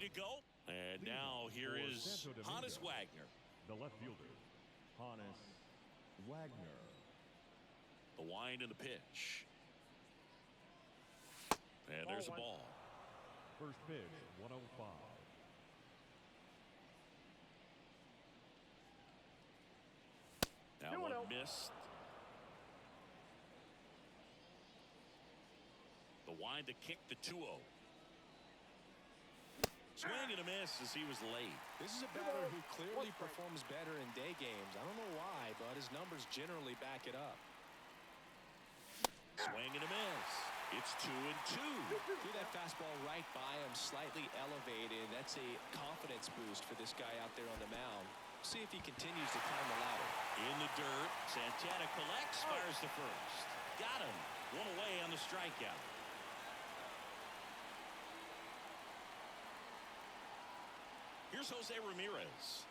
to go. And now here is Hannes Wagner. The left fielder, Hannes Wagner. The wind and the pitch. And there's a ball. First pitch, 105. That one missed. The wind to kick the 2-0. Swing and a miss as he was late. This is a batter who clearly performs better in day games. I don't know why, but his numbers generally back it up. Swing and a miss. It's 2-2. Threw that fastball right by him, slightly elevated. That's a confidence boost for this guy out there on the mound. See if he continues to climb the ladder. In the dirt, Santana collects, fires to first. Got him. One away on the strikeout. Here's Jose Ramirez.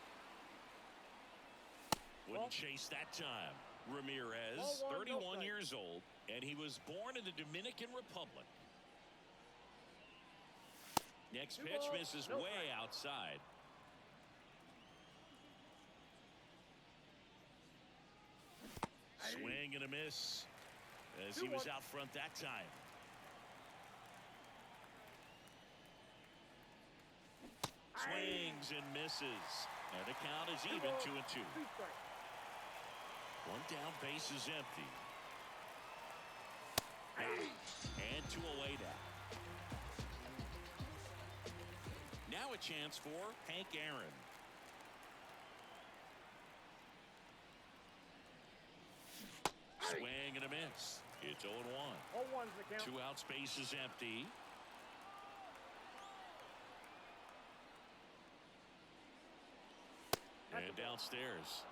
Wouldn't chase that time. Ramirez, 31 years old, and he was born in the Dominican Republic. Next pitch misses way outside. Swing and a miss as he was out front that time. Swings and misses. And the count is even 2-2. One down, base is empty. And 2 away now. Now a chance for Hank Aaron. Swing and a miss. It's 0-1. 0-1's the count. 2 outs, base is empty. And downstairs.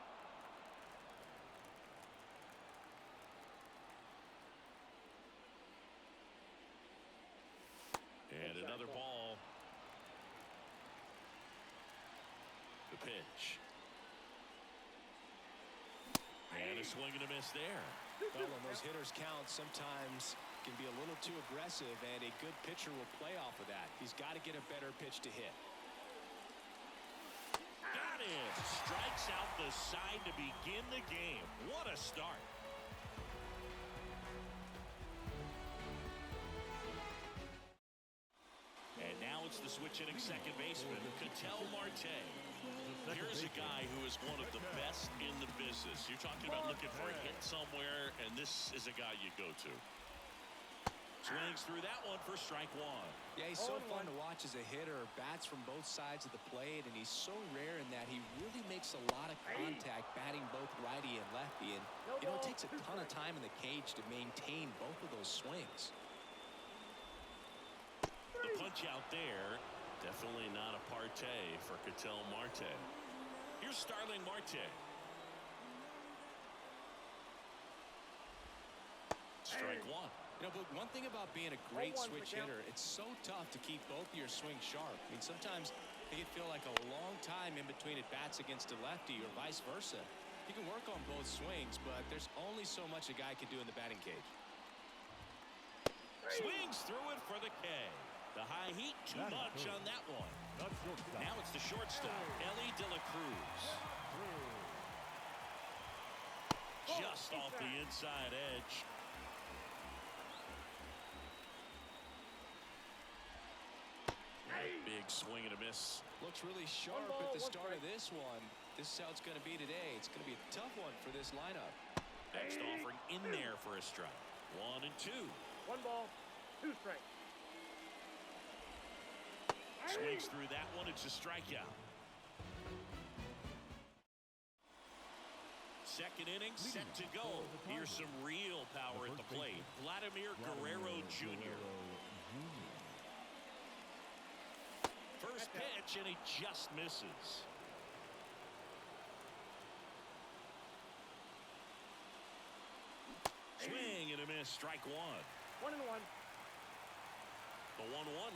And another ball. The pitch. And a swing and a miss there. Well, when those hitters count, sometimes can be a little too aggressive, and a good pitcher will play off of that. He's got to get a better pitch to hit. Got it. Strikes out the side to begin the game. What a start. And now it's the switch hitting second baseman, Ketel Marte. Here's a guy who is one of the best in the business. You're talking about looking for a hit somewhere, and this is a guy you go to. Swings through that one for strike one. Yeah, he's so fun to watch as a hitter. Bats from both sides of the plate, and he's so rare in that he really makes a lot of contact batting both righty and lefty. And, you know, it takes a ton of time in the cage to maintain both of those swings. The punch out there, definitely not a partay for Ketel Marte. Here's Starling Marte. Strike one. You know, but one thing about being a great switch hitter, it's so tough to keep both of your swings sharp. I mean, sometimes it can feel like a long time in between at bats against a lefty or vice versa. You can work on both swings, but there's only so much a guy can do in the batting cage. Swings through it for the K. The high heat, too much on that one. Now it's the shortstop, Ellie De La Cruz. Just off the inside edge. Big swing and a miss. Looks really sharp at the start of this one. This is how it's going to be today. It's going to be a tough one for this lineup. Next offering in there for a strike. 1-2. 1 ball, 2 strikes. Swings through that one. It's a strikeout. Second inning set to go. Here's some real power at the plate. Vladimir Guerrero Jr. First pitch, and he just misses. Swing and a miss. Strike one. 1-1. The 1-1.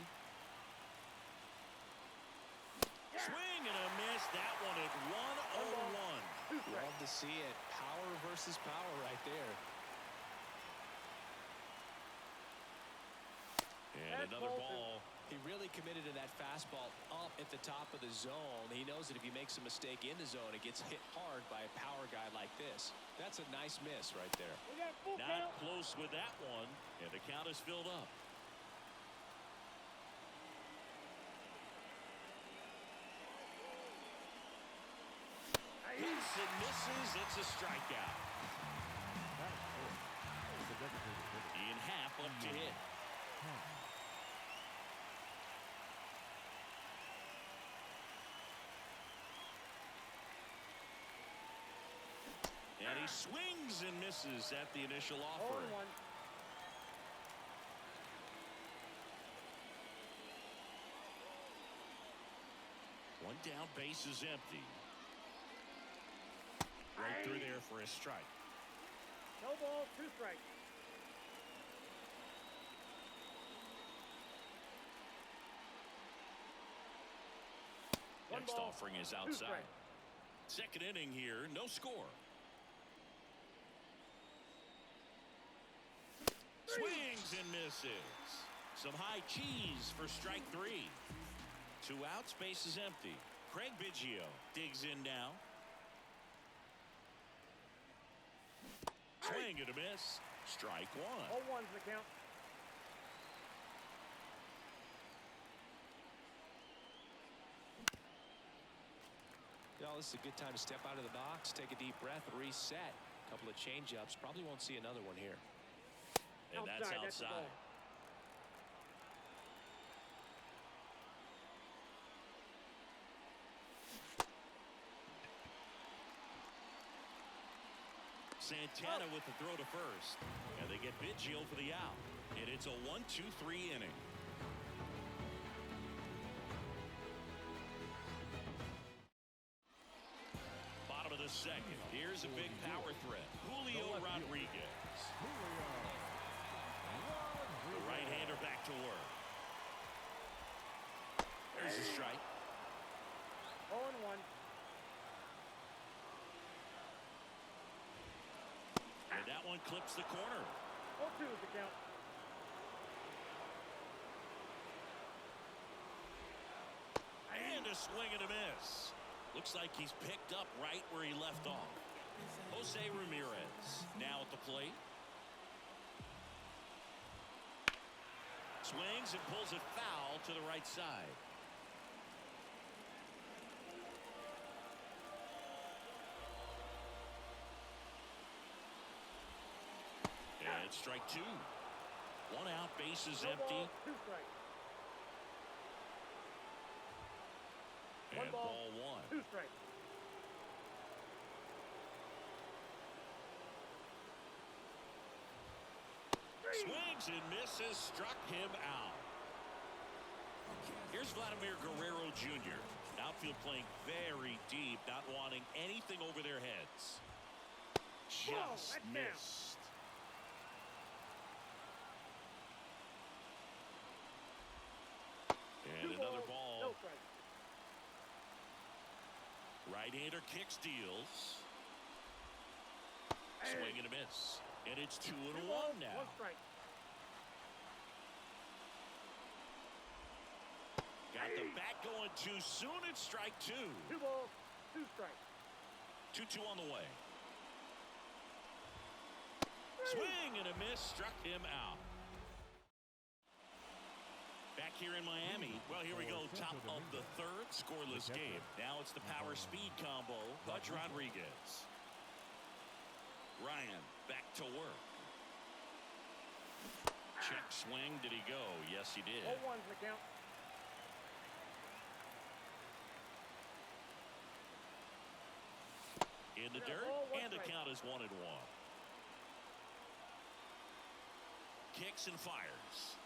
Swing and a miss. That one at 1-0-1. Love to see it. Power versus power right there. And another ball. He really committed to that fastball up at the top of the zone. He knows that if he makes a mistake in the zone, it gets hit hard by a power guy like this. That's a nice miss right there. We got full Not count. close with that one, and the count is filled up. Hits and misses. It's a strikeout. Ian Happ up to hit. And he swings and misses at the initial offer. 0-1. One down, base is empty. Right through there for a strike. No ball, 2 strikes. Next ball, offering is 2 outside. strikes. Second inning here, no score. Swings and misses. Some high cheese for strike 3. 2 outs, base is empty. Craig Picheo digs in now. Swing and a miss. Strike 1. 0-1's the count. Well, this is a good time to step out of the box, take a deep breath, reset. A couple of change-ups. Probably won't see another one here. And that's That's the outside. ball. Santana with the throw to first. And they get Picheo for the out. And it's a 1-2-3 inning. Bottom of the second. Here's a big power threat. Julio Rodriguez. The right-hander back to work. There's a strike. 0-1. And that one clips the corner. 0-2 is the count. And a swing and a miss. Looks like he's picked up right where he left off. Jose Ramirez now at the plate. Swings and pulls it foul to the right side. And strike 2. 1 out, base is No empty. ball, 2 strikes. And ball 1. 2 strikes. Swings and misses, struck him out. Here's Vladimir Guerrero Jr. Outfield playing very deep, not wanting anything over their heads. Just that's missed. And 2 another balls, ball. No strikes. Right-hander kicks, deals. Swing and a miss. And it's 2-1 now. 1 strike. Got the bat going too soon. It's strike 2. 2 balls, 2 strikes. 2-2 on the way. Swing and a miss, struck him out. Back here in Miami. Well, here we go. Top of the third, scoreless game. Now it's the power speed combo. Pudge Rodriguez. Ryan back to work. Check swing. Did he go? Yes, he did. 0-1's the count. In the We got a dirt, ball, 1 and the strike. count is 1-1. Kicks and fires.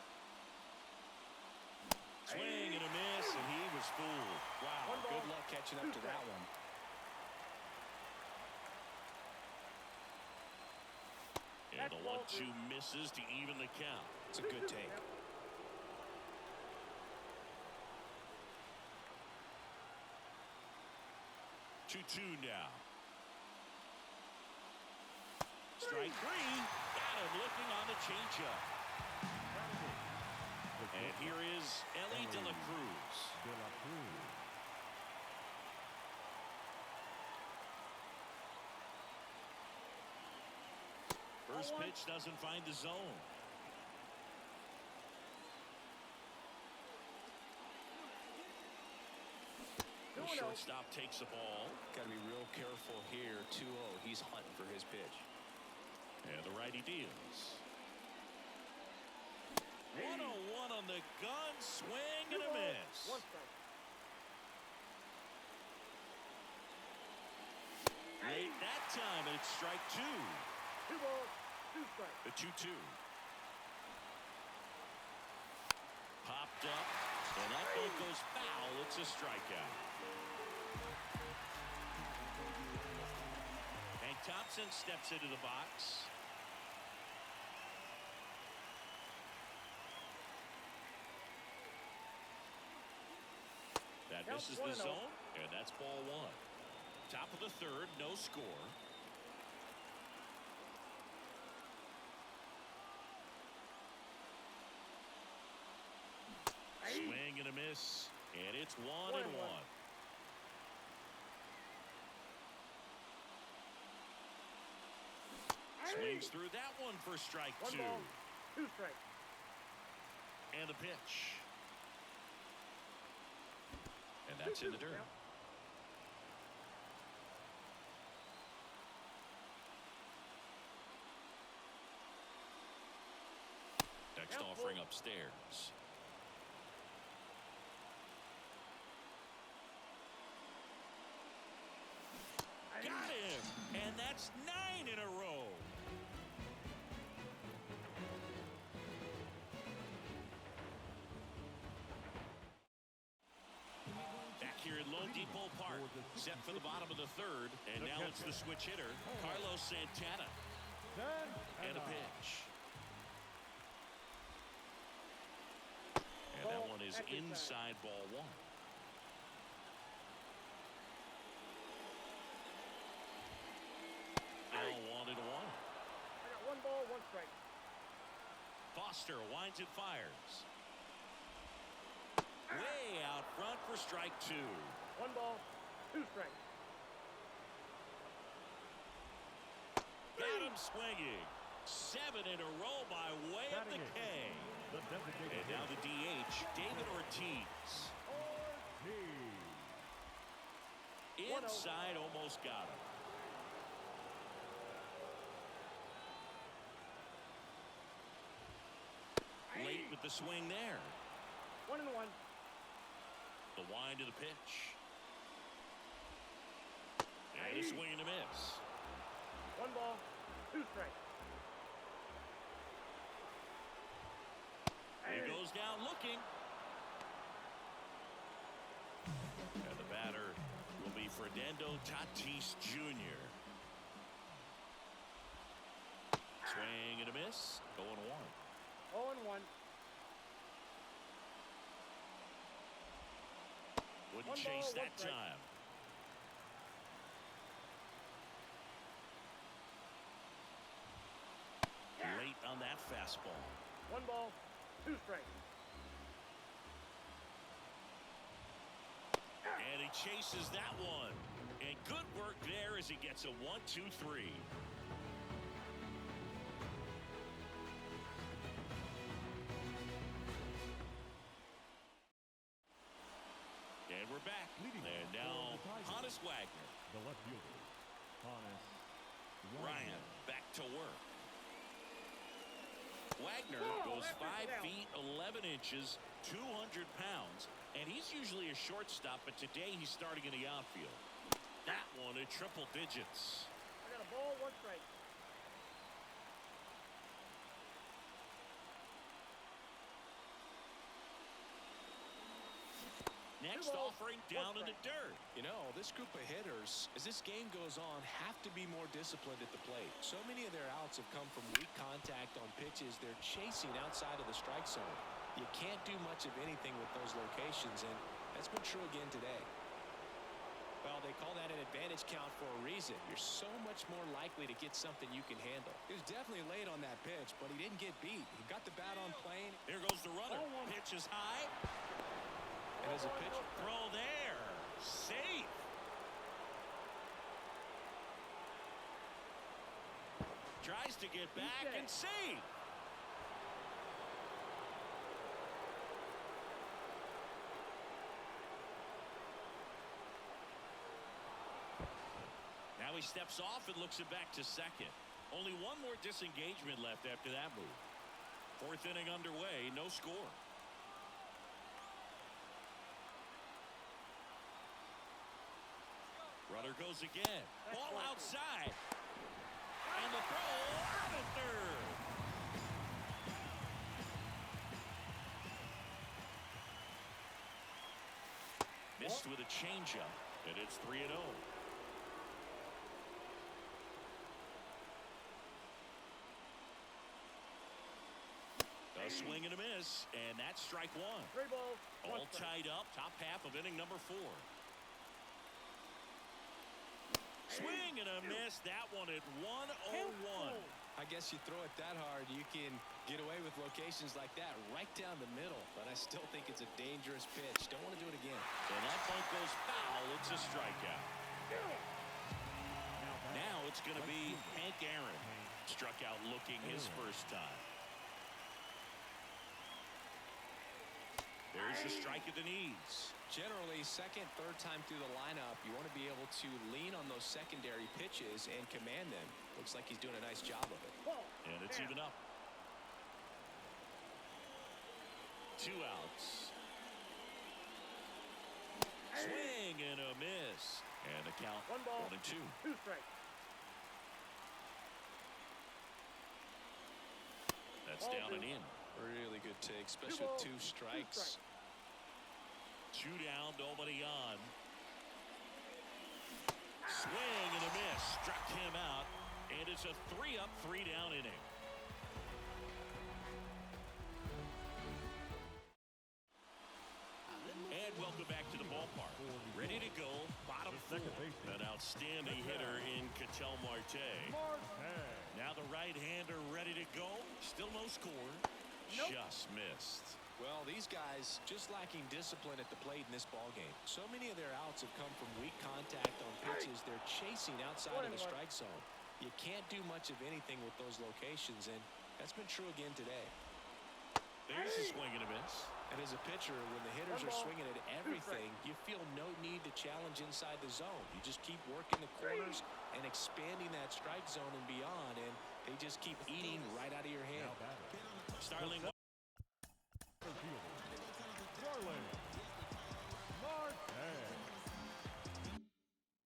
Swing and a miss, and he was fooled. Wow. 1 ball, Good luck catching up 2 to that strikes. one. And the That's ball 1-2 misses to even the count. It's a good take. 2-2 now. Strike 3. Got him looking on the changeup. And here is Ellie De La Cruz. De La Cruz. First pitch doesn't find the zone. The shortstop takes the ball. Got to be real careful here. 2-0. He's hunting for his pitch. And the righty deals. 1-0-1 on the gun. Swing and a miss. One strike. Late that time, and it's strike 2. 2 balls, 2 strikes. The 2-2. Popped up, and that ball goes foul. It's a strikeout. Hank Thompson steps into the box. That misses the zone, and that's ball 1. Top of the third, no score. Swing and a miss, and it's 1-1. Swings through that one for strike 2. 1 ball, 2 strikes. And the pitch. And that's in the dirt. Next offering upstairs. Got him! And that's 9 in a row. Back here at Lone Depot Park. Set for the bottom of the third. And now it's the switch hitter, Carlos Santana. And a pitch. And that one is inside ball 1. Now 1-1. I got 1 ball, 1 strike. Foster winds and fires. Way out front for strike 2. 1 ball, 2 strikes. Got him swinging. 7 in a row by way of the K. And now the DH, David Ortiz. Inside, almost got him. Late with the swing there. 1-1. The wind of the pitch. And a swing and a miss. 1 ball, 2 strikes. He goes down looking. And the batter will be Fernando Tatis Jr. Swing and a miss. 0-1. 0-1. Wouldn't 1 chase ball, 1 that strike. time. Late on that fastball. 1 ball, 2 strikes. And he chases that one. And good work there as he gets a 1-2-3. And we're back. And now Honus Wagner. The left fielder, Honus Ryan back to work. Wagner goes 5 feet 11 inches, 200 pounds, and he's usually a shortstop, but today he's starting in the outfield. That one in triple digits. I got a ball, 1 strike. Next offering down in the dirt. You know, this group of hitters, as this game goes on, have to be more disciplined at the plate. So many of their outs have come from weak contact on pitches they're chasing outside of the strike zone. You can't do much of anything with those locations, and that's been true again today. Well, they call that an advantage count for a reason. You're so much more likely to get something you can handle. He was definitely late on that pitch, but he didn't get beat. He got the bat on plane. Here goes the runner. Pitch is high. And as a pitch, Throw there. Safe. Tries to get back and safe. Now he steps off and looks it back to second. Only one more disengagement left after that move. Fourth inning underway, no score. Runner goes again. Ball outside. And the throw out at third. Missed with a changeup, and it's 3-0. A swing and a miss, and that's strike one. 3 balls. All tied up, top half of inning number 4. Swing and a miss. That one at 1-0-1. I guess you throw it that hard, you can get away with locations like that right down the middle. But I still think it's a dangerous pitch. Don't want to do it again. And that bunt goes foul. It's a strikeout. Now it's going to be Hank Aaron. Struck out looking his first time. There's a strike at the knees. Generally, second, third time through the lineup, you want to be able to lean on those secondary pitches and command them. Looks like he's doing a nice job of it. And it's even up. 2 outs. Swing and a miss. And the count 1 ball. 1-2. 2 strikes. That's down and in. Really good take, especially with 2 strikes. 2 down, nobody on. Swing and a miss. Struck him out. And it's a 3-up, 3-down inning. And welcome back to the ballpark. Ready to go, bottom 4. An outstanding hitter in Ketel Marte. Now the right-hander ready to go. Still no score. Just missed. Well, these guys just lacking discipline at the plate in this ballgame. So many of their outs have come from weak contact on pitches they're chasing outside of the strike zone. You can't do much of anything with those locations, and that's been true again today. There's a swing and a miss. And as a pitcher, when the hitters are swinging at everything, you feel no need to challenge inside the zone. You just keep working the corners and expanding that strike zone and beyond, and they just keep eating right out of your hand. Starling.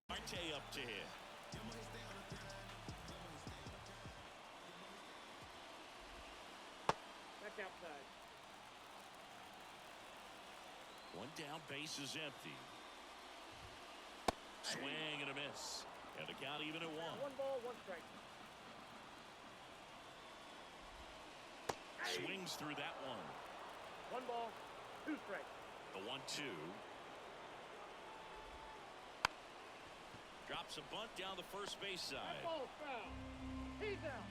Marte up to hit. Back outside. 1 down, base is empty. Swing and a miss. And the count even at 1. 1 ball, 1 strike. Swings through that one. 1 ball, 2 strikes. The 1-2. Drops a bunt down the first base side. Ball foul. He's out.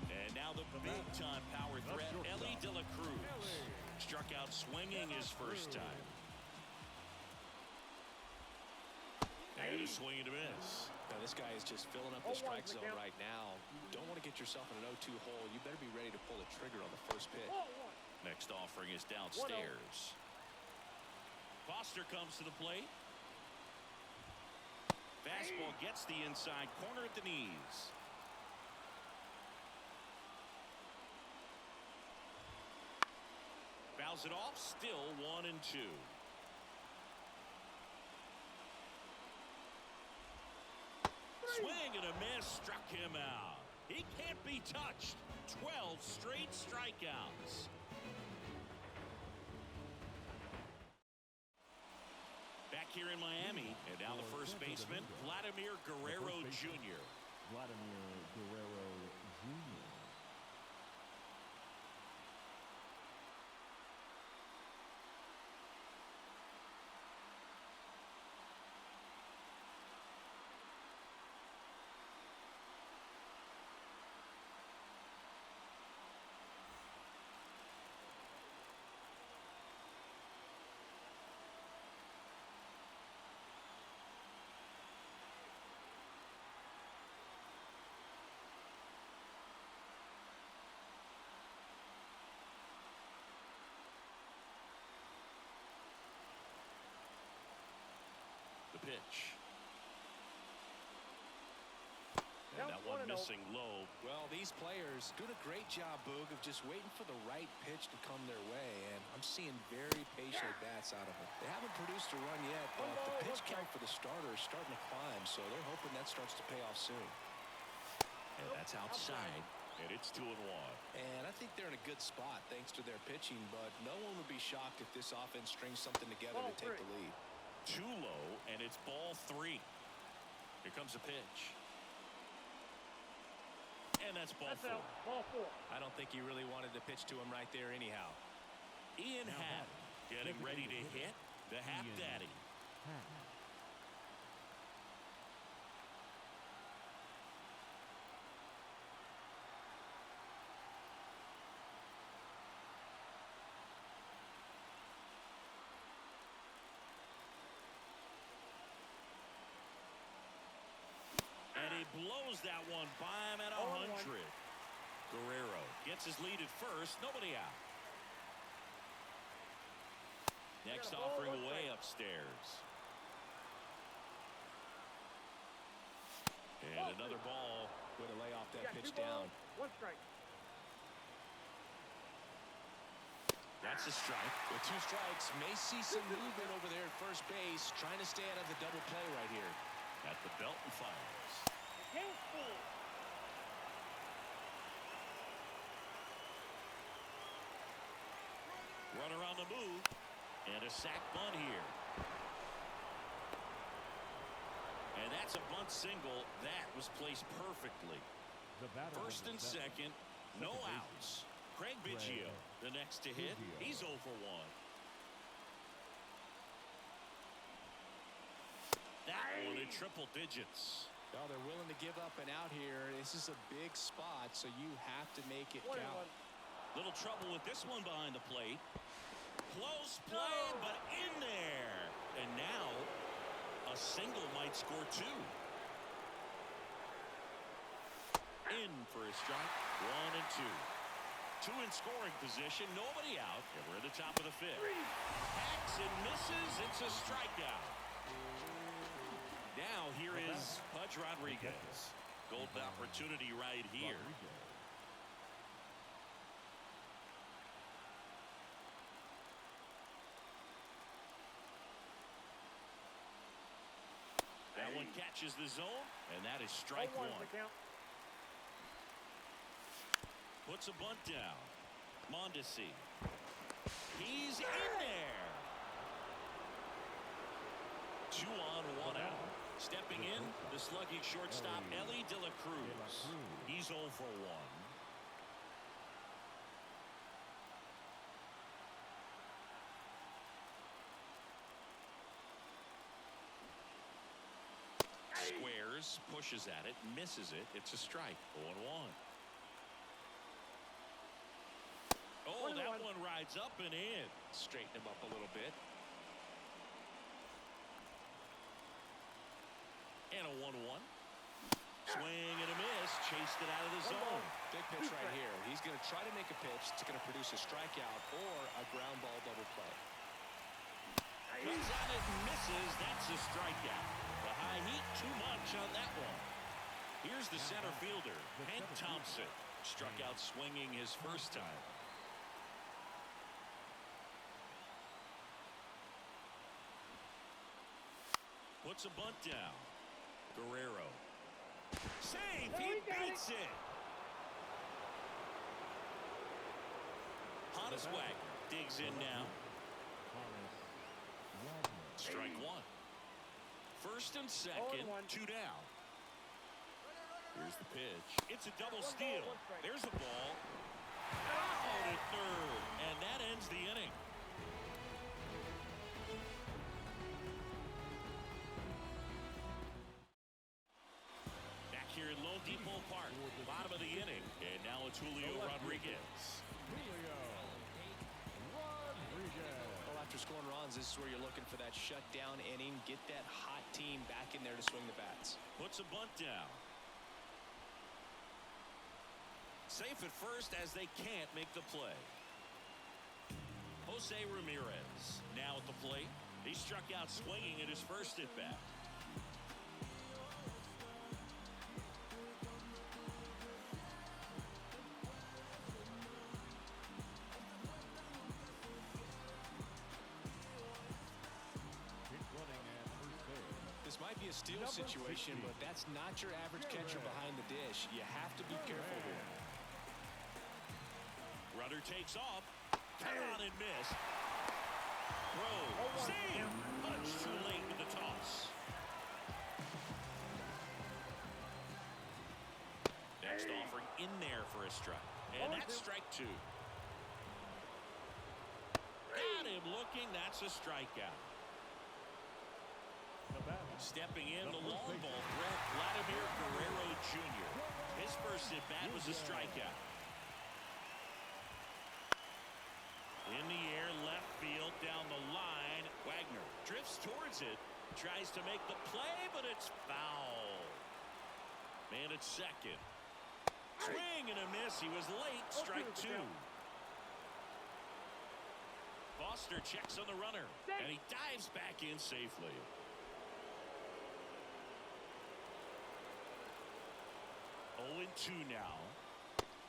And now the big-time power threat, Ellie De La Cruz. Struck out swinging his first time. And a swing and a miss. Now this guy is just filling up the strike zone right now. You don't want to get yourself in an 0-2 hole. You better be ready to pull the trigger on the first pitch. Next offering is downstairs. Foster comes to the plate. Fastball gets the inside corner at the knees. Fouls it off, still 1-2. Swing and a miss, struck him out. He can't be touched. 12 straight strikeouts. Back here in Miami, and now the first baseman, Vladimir Guerrero Jr. Vladimir Guerrero Jr. pitch. And Count that one 1-0. missing low. Well, these players doing a great job, Boog, of just waiting for the right pitch to come their way, and I'm seeing very patient at-bats out of them. They haven't produced a run yet, but the pitch count for the starter is starting to climb, so they're hoping that starts to pay off soon. And that's outside, and it's 2-1. And I think they're in a good spot thanks to their pitching, but no one would be shocked if this offense strings something together to take the lead. Too low, and it's ball 3. Here comes a pitch. And that's ball 4. Ball 4. I don't think he really wanted to pitch to him right there anyhow. Ian Happ getting ready to hit the Happ Daddy. And he blows that one by him at 100. Guerrero gets his lead at first. Nobody out. Next offering away upstairs. And another ball. Way to lay off that pitch 2 balls, down. 1 strike. That's a strike. With 2 strikes, may see some movement over there at first base, trying to stay out of the double play right here. At the belt and fires. Count 4. Runner on the move. And a sac bunt here. And that's a bunt single. That was placed perfectly. First and second. No outs. Craig Picheo, the next to hit. He's 0 for 1. That one in triple digits. Well, they're willing to give up and out here. This is a big spot, so you have to make it 1-1. count. Little trouble with this one behind the plate. Close play, but in there. And now a single might score 2. In for a strike. 1 and 2. 2 in scoring position. Nobody out. And we're at the top of the 5th. Hacks and misses. It's a strikeout. Now here is Pudge Rodriguez. Golden opportunity right here. That one catches the zone, and that is strike 1. Puts a bunt down. Mondesi. He's in there. 2 on, 1 out. Stepping in, the slugging shortstop, Ellie De La Cruz. He's 0 for 1. Squares, pushes at it, misses it. It's a strike. 0-1. Oh, that one rides up and in. Straighten him up a little bit. And a 1-1. Swing and a miss. Chased it out of the zone. Big pitch right here. He's going to try to make a pitch that's going to produce a strikeout or a ground ball double play. Comes on it and misses. That's a strikeout. The high heat, too much on that one. Here's the center fielder, Hank Thompson. Struck out swinging his first time. Puts a bunt down. Guerrero. Save! He beats it! Honus Wagner digs in now. Strike 1. First and second, 2 down. Here's the pitch. It's a double steal. There's a ball. Out at third. And that ends the inning. Back here at Lone Depot Park, bottom of the inning. And now it's Julio Rodriguez. Well, after scoring runs, this is where you're looking for that shutdown inning. Get that hot team back in there to swing the bats. Puts a bunt down. Safe at first as they can't make the play. Jose Ramirez now at the plate. He struck out swinging at his first at bat. be a steal situation, but that's not your average catcher behind the dish. You have to be careful here. Runner takes off. Cut on and miss. Throw. Save. Punch too late with the toss. Next offering in there for a strike. And that's strike two. Got him looking. That's a strikeout. Stepping in, the long ball threat, Vladimir Guerrero Jr. His first at-bat was a strikeout. In the air, left field, down the line. Wagner drifts towards it. Tries to make the play, but it's foul. Man at second. Swing and a miss. He was late. Strike two. Foster checks on the runner. And he dives back in safely. 0-2 now.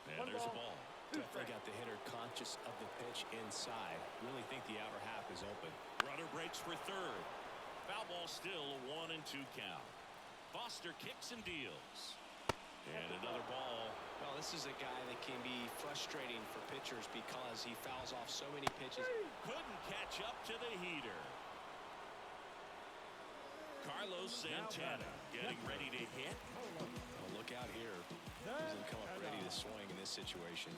And there's a ball. Definitely got the hitter conscious of the pitch inside. Really think the outer half is open. Runner breaks for third. Foul ball still, a 1-2 count. Foster kicks and deals. And another ball. Well, this is a guy that can be frustrating for pitchers because he fouls off so many pitches. Couldn't catch up to the heater. Carlos Santana getting ready to hit. Well, look out here. Doesn't come up ready to swing in this situation.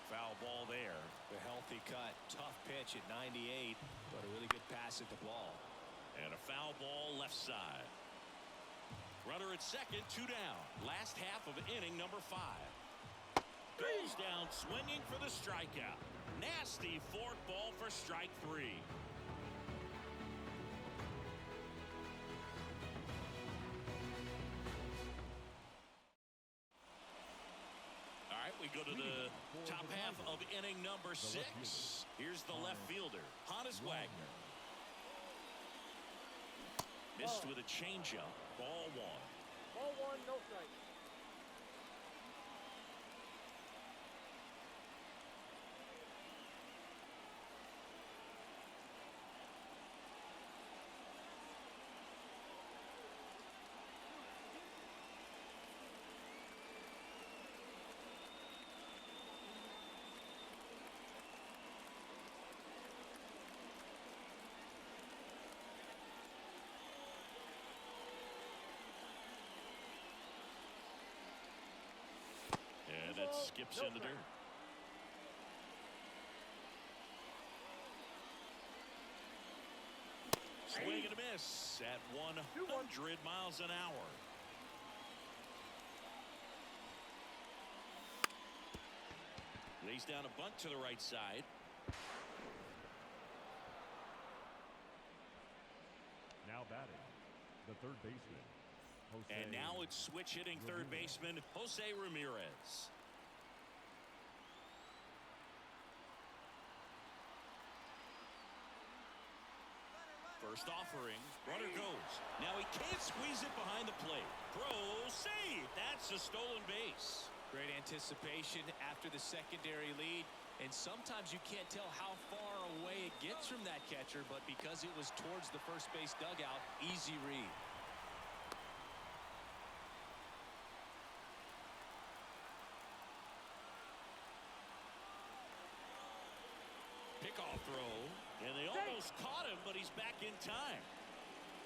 Foul ball there. The healthy cut. Tough pitch at 98, but a really good pass at the ball. And a foul ball left side. Runner at second, 2 down. Last half of inning number 5. Goes down swinging for the strikeout. Nasty fork ball for strike 3. All right, we go to the top half of inning number 6. Here's the left fielder, Hannes Wagner. Missed with a changeup. Ball 1. Ball 1, no strike. And it skips in the dirt. Swing and a miss at 100 miles an hour. Lays down a bunt to the right side. Now batting, the third baseman. And now it's switch hitting third baseman Jose Ramirez. First offering, runner goes. Now he can't squeeze it behind the plate. Throw, save. That's a stolen base. Great anticipation after the secondary lead. And sometimes you can't tell how far away it gets from that catcher, but because it was towards the first base dugout, easy read. Pickoff throw, and they almost caught him, but he's back in time.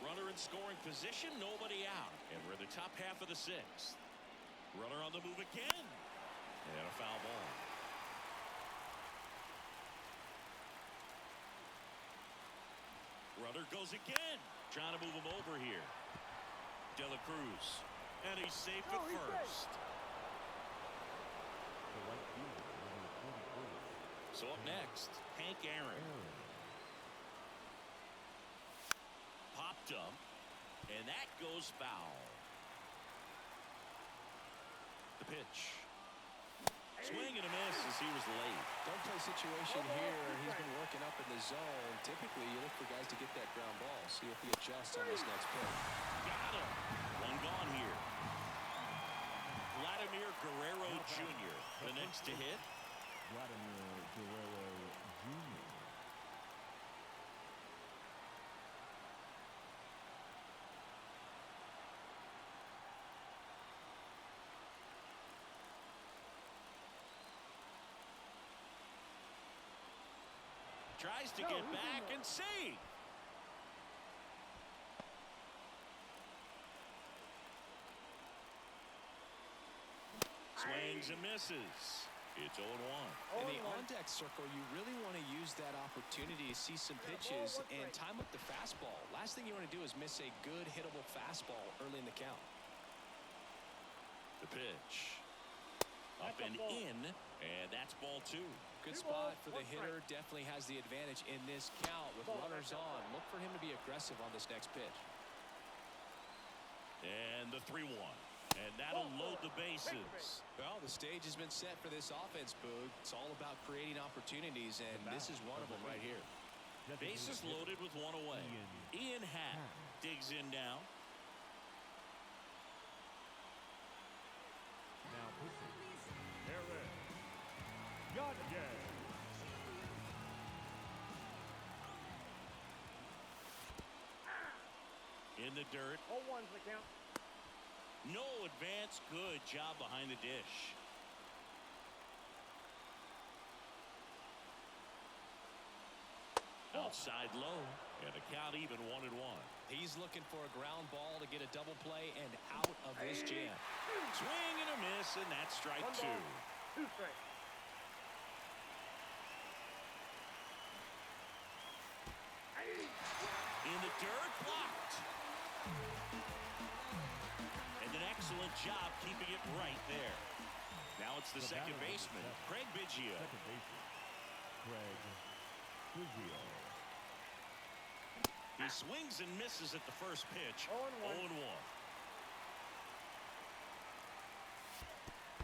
Runner in scoring position, nobody out. And we're in the top half of the 6th. Runner on the move again. And a foul ball. Runner goes again. Trying to move him over here. De La Cruz. And he's safe at first. The right fielder, number 24. So up next, Hank Aaron. Popped up. And that goes foul. The pitch. Swing and a miss as he was late. Don't play situation here. He's been working up in the zone. Typically, you look for guys to get that ground ball. See if he adjusts on this next pitch. Got him. One gone here. Vladimir Guerrero Jr. the next to hit. Vladimir Guerrero Jr. tries to get back and save. Swings and misses. It's 0-1. In the on-deck circle, you really want to use that opportunity to see some pitches and time up the fastball. Last thing you want to do is miss a good hittable fastball early in the count. The pitch. Up and in, and that's ball 2. Good spot for the hitter. Definitely has the advantage in this count with runners on. Look for him to be aggressive on this next pitch. And the 3-1. And that'll load the bases. Well, the stage has been set for this offense, Boog. It's all about creating opportunities, and this is one of them right here. Bases loaded with one away. Ian Happ digs in now. Now pushing. Aaron. Gagne. In the dirt. 0-1's the count. No advance. Good job behind the dish. Outside low. And the count even 1-1. He's looking for a ground ball to get a double play and out of this jam. Swing and a miss, and that's strike 2. 2 strikes. In the dirt, blocked. And an excellent job keeping it right there. Now it's the second baseman, Craig Picheo. Second baseman, Craig Picheo. He swings and misses at the first pitch. 0-1. 0-1.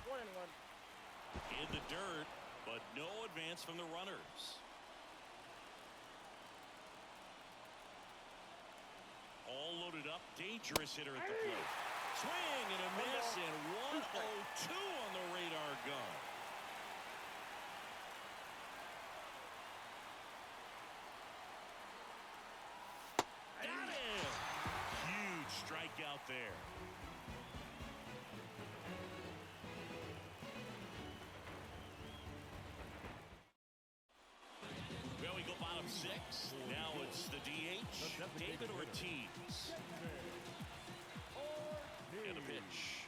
1-1. In the dirt, but no advance from the runners. All loaded up, dangerous hitter at the plate. Swing and a miss, and 1-0-2 on the radar gun. Got him! Huge strikeout there. Well, we go bottom 6. Now it's the DH, David Ortiz. And a pitch.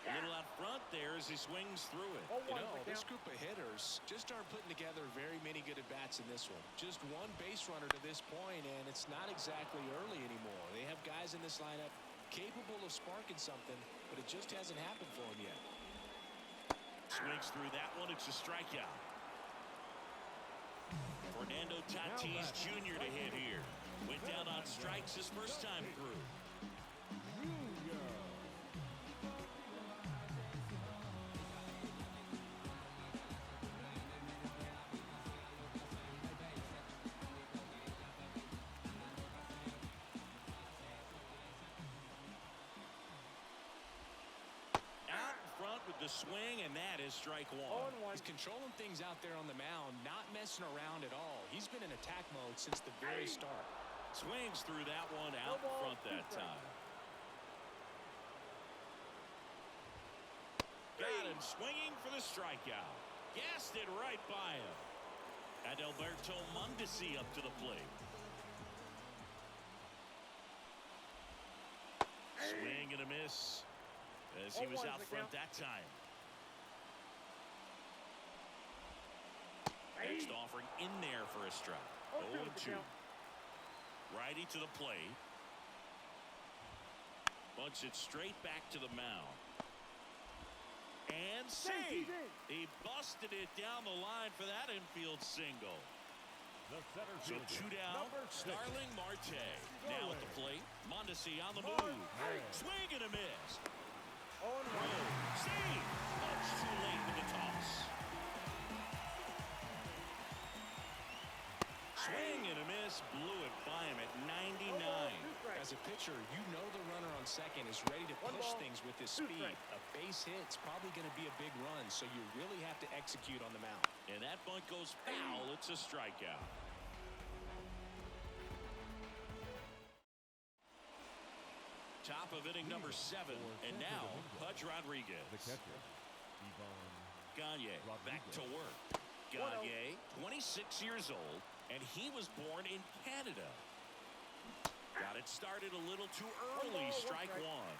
A little out front there as he swings through it. You know, this group of hitters just aren't putting together very many good at-bats in this one. Just one base runner to this point, and it's not exactly early anymore. They have guys in this lineup capable of sparking something, but it just hasn't happened for them yet. Swings through that one. It's a strikeout. Fernando Tatis Jr. to hit here. Went down on strikes his first time through. Out in front with the swing, and that is strike 1. 0-1. He's controlling things out there on the mound, not messing around at all. He's been in attack mode since the very start. Swings through that one out in front that time. Got him swinging for the strikeout. Gassed it right by him. Adalberto Mondesi up to the plate. Swing and a miss as he was out front that time. Next offering in there for a strike. 0-2. Righty to the plate. Bunts it straight back to the mound. And save. He busted it down the line for that infield single. So 2 down. Starling Marte now at the plate. Mondesi on the move. Swing and a miss. Save. Much too late with the toss. Swing and a miss. Blew it by him at 99. As a pitcher, you know the runner on second is ready to push things with his speed. A base hit's probably going to be a big run, so you really have to execute on the mound. And that bunt goes foul. It's a strikeout. Top of inning number 7. And now, Pudge Rodriguez. The catcher, Ivan Gagne back to work. Gagne, 26 years old, and he was born in Canada. Got it started a little too early. Strike one.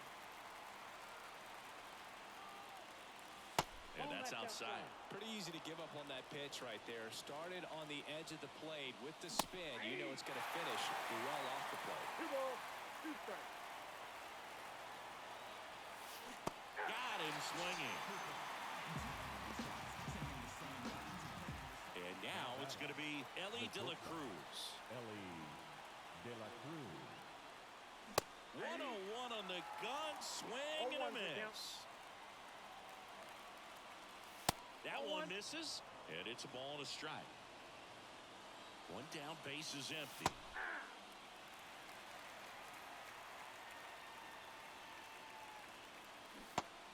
And that's outside. Pretty easy to give up on that pitch right there. Started on the edge of the plate with the spin. You know it's going to finish well off the plate. 2 balls, 2 strikes. Got him swinging. And now it's going to be Ellie De La Cruz. Ellie De La Cruz. 101 on the gun. Swing and a miss. That one misses, and it's a ball and a strike. One down, base is empty.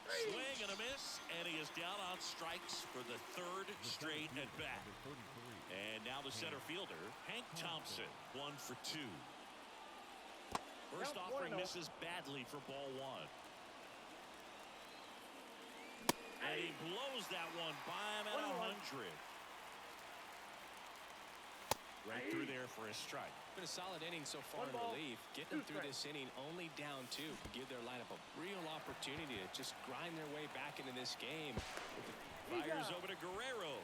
Swing and a miss, and he is down on strikes for the 3rd straight at bat. And now the center fielder, Hank Thompson, 1 for 2. First offering misses badly for ball 1. And he blows that one by him at 100. Right through there for a strike. Been a solid inning so far in relief. Getting through this inning only down 2. Give their lineup a real opportunity to just grind their way back into this game. Fires over to Guerrero.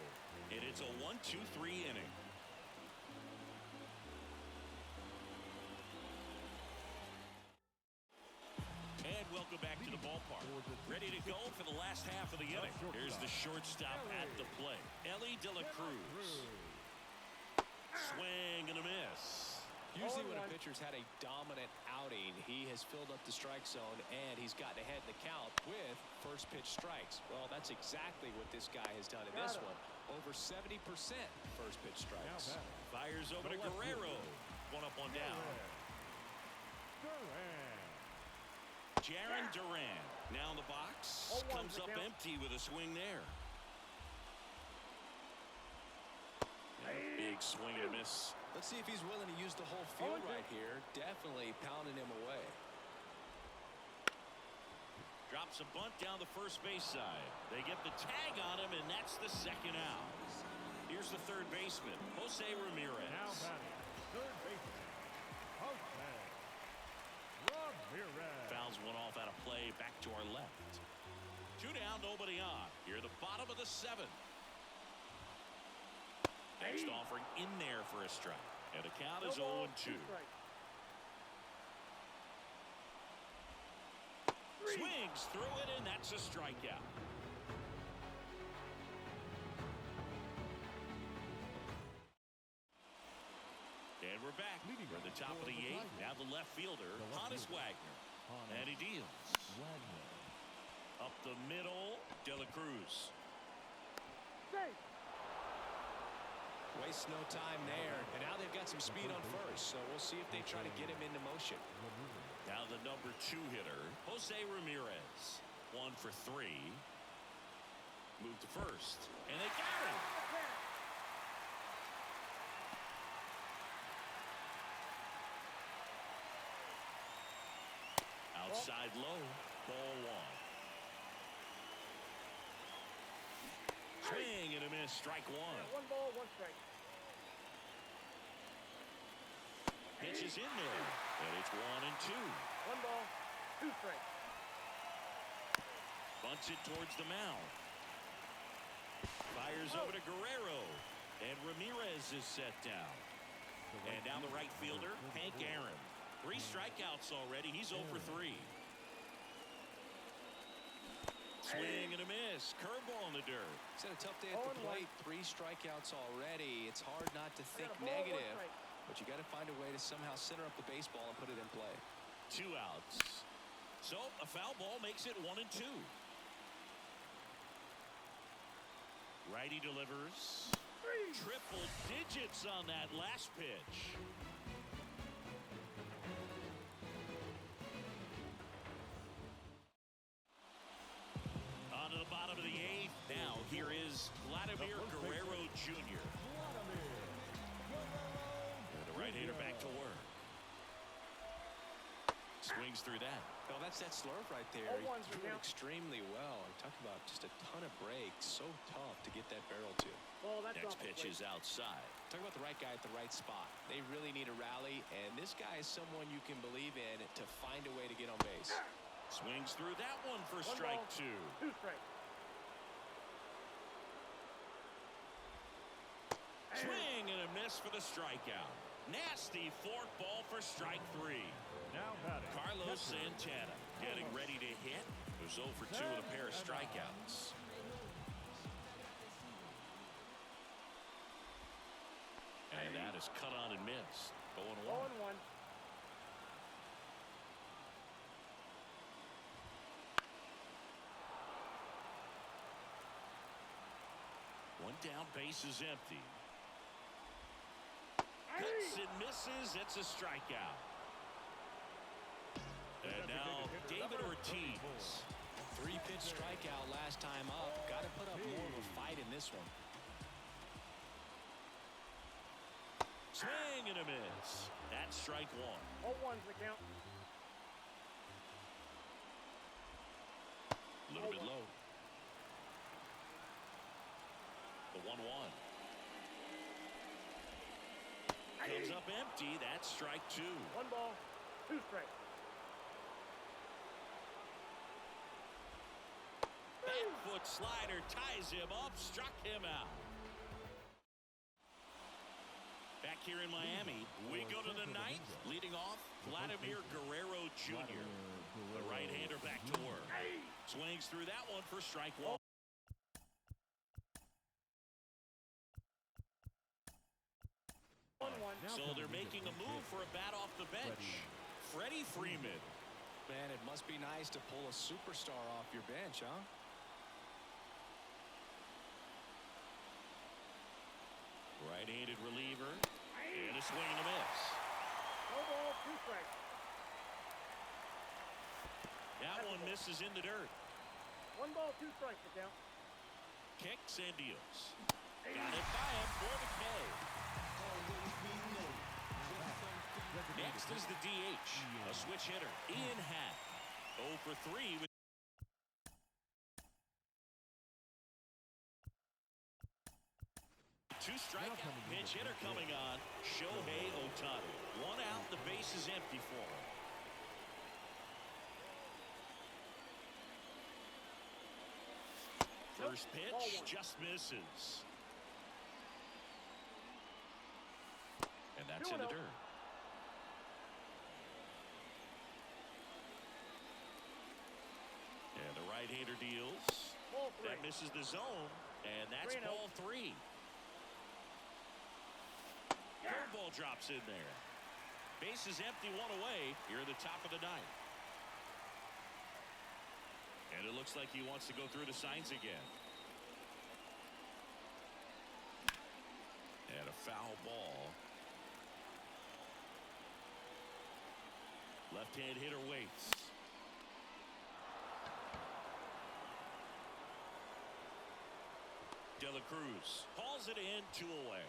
And it's a 1-2-3 inning. And welcome back to the ballpark. Ready to go for the last half of the inning. Here's the shortstop at the plate, Ellie De La Cruz. Swing and a miss. Usually when a pitcher's had a dominant outing, he has filled up the strike zone and he's gotten ahead in the count with first pitch strikes. Well, that's exactly what this guy has done in this one. Over 70% first pitch strikes. Fires over to Guerrero. 1 up, 1 down. Jaron Duran now in the box. Comes up empty with a swing there. And a big swing and a miss. Let's see if he's willing to use the whole field right here. Definitely pounding him away. Drops a bunt down the first base side. They get the tag on him, and that's the 2nd out. Here's the 3rd baseman, Jose Ramirez. Now batting, 3rd baseman, Jose Ramirez. Fouls one off out of play, back to our left. 2 down, nobody on. Here the bottom of the 7th. Next offering in there for a strike. And the count is 0-2. Swings through it, and that's a strikeout. And we're back. We're at the top of the 8th. Now the left fielder, Honus Wagner. And he deals. Up the middle, De La Cruz. Wastes no time there. And now they've got some speed on first. So we'll see if they try to get him into motion. Now the number 2 hitter, Jose Ramirez. 1 for 3. Move to first. And they got him. Outside low. Ball 1. Swing and a miss. Strike 1. 1 ball, 1 strike. Pitch is in there. And it's 1-2. 1 ball, 2 strikes. Bunts it towards the mound. Fires over to Guerrero. And Ramirez is set down. And down the right fielder, Hank Aaron. 3 strikeouts already. He's 0 for 3. Swing and a miss. Curveball in the dirt. He's had a tough day at the plate. 3 strikeouts already. It's hard not to think negative, but you got to find a way to somehow center up the baseball and put it in play. 2 outs. So a foul ball makes it 1-2. Righty delivers. Triple digits on that last pitch. On to the bottom of the 8th. Now here is Vladimir Guerrero Jr. And the right-hander back to work. Swings through that. Well, that's that slurve right there. He threw it extremely well. And talk about just a ton of breaks. So tough to get that barrel to. Next pitch is outside. Talk about the right guy at the right spot. They really need a rally, and this guy is someone you can believe in to find a way to get on base. Swings through that one for strike 2. 2 strikes. Swing and a miss for the strikeout. Nasty fork ball for strike 3. Now batting. Carlos Santana getting ready to hit. Goes 0 for 2 with a pair of strikeouts. And that is cut on and missed. 0-1. 0-1. One down, base is empty. Hits and misses. It's a strikeout. And now David Ortiz. 3-pitch strikeout last time up. Got to put up more of a fight in this one. Swing and a miss. That's strike 1. 0-1's the count. A little bit low. The 1-1. Comes up empty. That's strike 2. 1 ball, 2 strikes. Back foot slider ties him up, struck him out. Back here in Miami, we go to the 9th. Leading off, Vladimir Guerrero Jr. The right-hander back to work. Swings through that one for strike 1. So they're making a move for a bat off the bench. Freddie Freeman. Man, it must be nice to pull a superstar off your bench, huh? Right-handed reliever. And a swing and a miss. 1 ball, 2 strikes. That one misses in the dirt. 1 ball, 2 strikes the count. Kicks and deals. Got it by him for the K. Next is the DH, a switch hitter, Ian Happ. 0 for 3 with two strikeout. Pitch hitter coming on, Shohei Ohtani. 1 out, the base is empty for him. First pitch just misses. And that's in the dirt. And the right-hander deals. That misses the zone. And that's ball 3. Curveball drops in there. Base is empty, 1 away here at the top of the 9th. And it looks like he wants to go through the signs again. And a foul ball. Left-hand hitter waits. De La Cruz hauls it in, 2 away.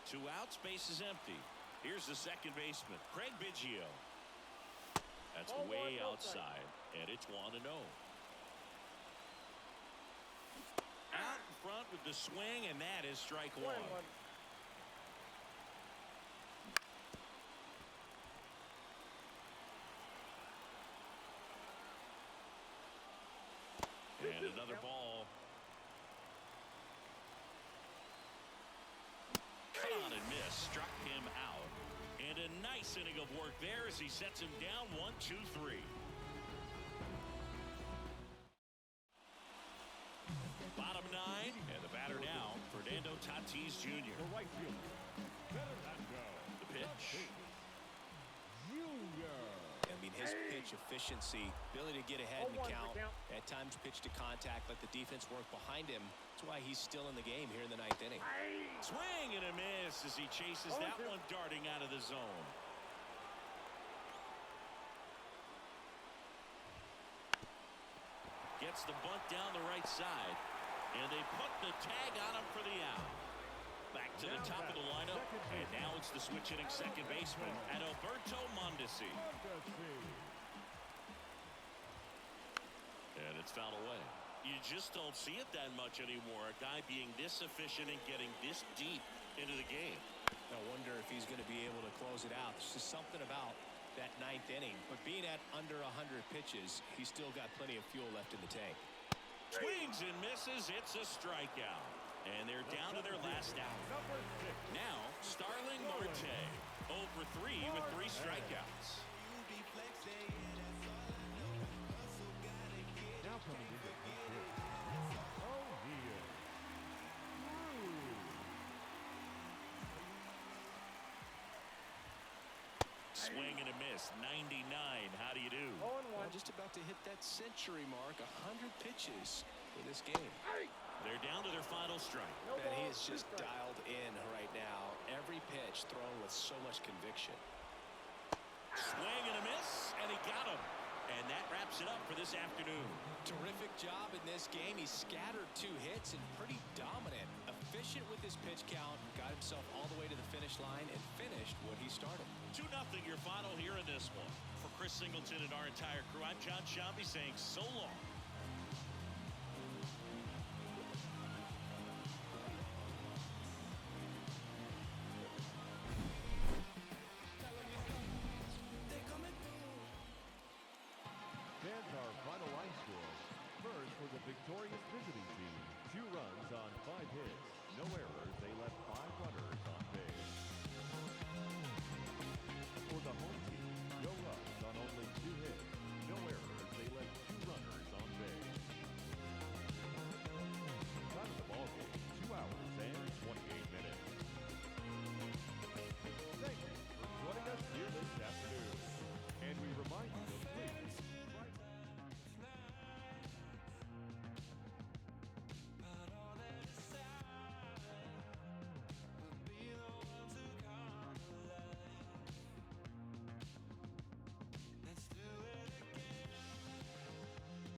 2 outs, base is empty. Here's the second baseman, Craig Picheo. That's way outside, and it's 1-0. Out in front with the swing, and that is strike 1. And another ball. Cut on and miss. Struck him out. And a nice inning of work there as he sets him down 1-2-3. Bottom 9. And the batter now, Fernando Tatis Jr. The right fielder. Better not go. The pitch. Junior. I mean, his pitch efficiency, ability to get ahead in the count, at times pitch to contact, let the defense work behind him. That's why he's still in the game here in the 9th inning. Swing and a miss as he chases that one darting out of the zone. Gets the bunt down the right side, and they put the tag on him for the out. Back to the top of the lineup, and now it's the switch hitting second baseman at Alberto Mondesi. it's fouled away. You just don't see it that much anymore. A guy being this efficient and getting this deep into the game. I wonder if he's going to be able to close it out. There's just something about that ninth inning. But being at under 100 pitches, he's still got plenty of fuel left in the tank. Swings and misses. It's a strikeout. And they're down to their last out. Now, Starling Marte. 0 for 3 with 3 strikeouts. Now coming into the pitch. O'Neal. Swing and a miss. 99. How do you do? 0-1. Well, just about to hit that century mark. 100 pitches for this game. They're down to their final strike. No And he ball, is 2 just strikes. dialed in right now. Every pitch thrown with so much conviction. Swing and a miss, and he got him. And that wraps it up for this afternoon. Terrific job in this game. He scattered 2 hits and pretty dominant. Efficient with his pitch count. Got himself all the way to the finish line and finished what he started. 2-0 your final here in this one. For Chris Singleton and our entire crew, I'm John Shambi saying so long.